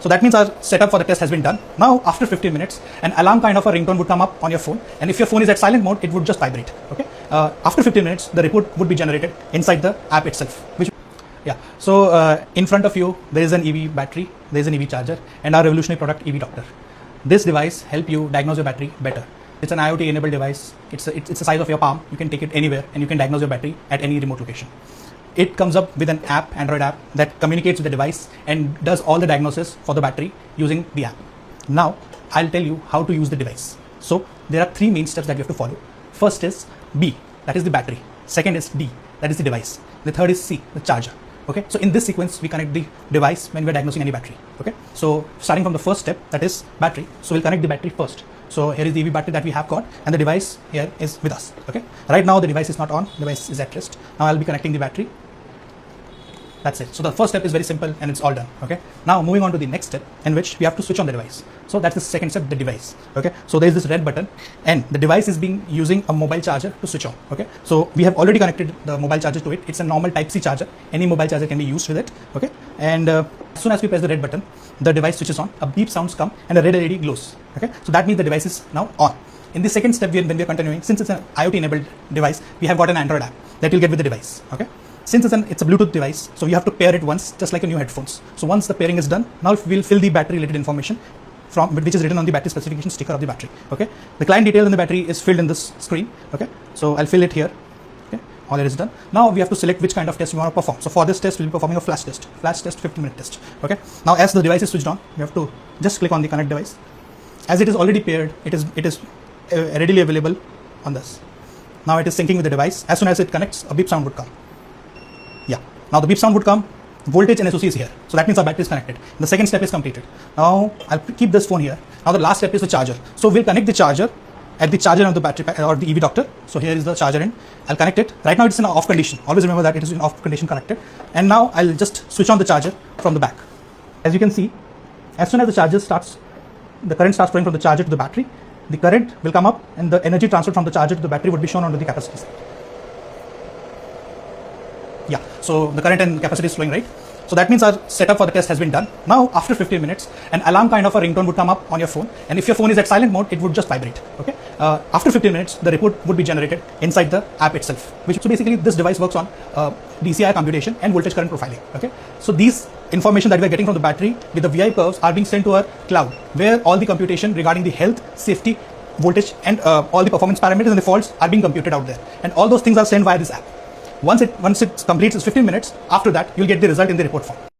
So that means our setup for the test has been done. Now after 15 minutes, an alarm kind of a ringtone would come up on your phone, and if your phone is at silent mode, it would just vibrate. Okay. After 15 minutes, the report would be generated inside the app itself. So in front of you, there is an EV battery, there is an EV charger, and our revolutionary product, EV Doctor. This device help you diagnose your battery better. It's an IoT enabled device. It's the size of your palm. You can take it anywhere and you can diagnose your battery at any remote location. It comes up with an app, Android app, that communicates with the device and does all the diagnosis for the battery using the app. Now I'll tell you how to use the device. So there are 3 main steps that you have to follow. First is B, that is the battery. Second is D, that is the device. The third is C, the charger. Okay, so in this sequence we connect the device when we're diagnosing any battery. Okay, so starting from the first step, that is battery, so we'll connect the battery first. So here is the EV battery that we have got, and the device here is with us. Okay, right now the device is not on, the device is at rest. Now I'll be connecting the battery. That's it. So the first step is very simple and it's all done. Okay, now moving on to the next step, in which we have to switch on the device. So that's the second step, the device. Okay, so there is this red button and the device is being using a mobile charger to switch on. Okay, so we have already connected the mobile charger to it. It's a normal Type-C charger. Any mobile charger can be used with it. Okay, and as soon as we press the red button, the device switches on, a beep sounds come and a red LED glows. Okay, so that means the device is now on. In the second step, when we are continuing, since it's an IoT enabled device, we have got an Android app that you'll get with the device. Okay, since it's a Bluetooth device, so you have to pair it once, just like a new headphones. So once the pairing is done, now we'll fill the battery related information which is written on the battery specification sticker of the battery. Okay, the client detail in the battery is filled in this screen. Okay, so I'll fill it here. Okay, all it is done. Now we have to select which kind of test we want to perform. So for this test, we'll be performing a flash test 50-minute test. Okay, now as the device is switched on, we have to just click on the connect device. As it is already paired, it is readily available on this. Now it is syncing with the device. As soon as it connects, a beep sound would come. Yeah, now the beep sound would come. Voltage and SOC is here, so that means our battery is connected. The second step is completed. Now I'll keep this phone here. Now the last step is the charger. So we'll connect the charger at the charger of the battery or the EV Doctor. So here is the charger in. I'll connect it. Right now it's in off condition. Always remember that it is in off condition connected. And now I'll just switch on the charger from the back. As you can see, as soon as the charger starts, the current starts flowing from the charger to the battery. The current will come up and the energy transferred from the charger to the battery would be shown onto the capacitor side. Yeah, so the current and capacity is flowing, right? So that means our setup for the test has been done. Now after 15 minutes, an alarm kind of a ringtone would come up on your phone, and if your phone is at silent mode, it would just vibrate. Okay, after 15 minutes, the report would be generated inside the app itself. So basically this device works on DCI computation and voltage current profiling. Okay, so these information that we are getting from the battery with the VI curves are being sent to our cloud, where all the computation regarding the health, safety, voltage, and all the performance parameters and the faults are being computed out there, and all those things are sent via this app. Once it completes its 15 minutes, after that you'll get the result in the report form.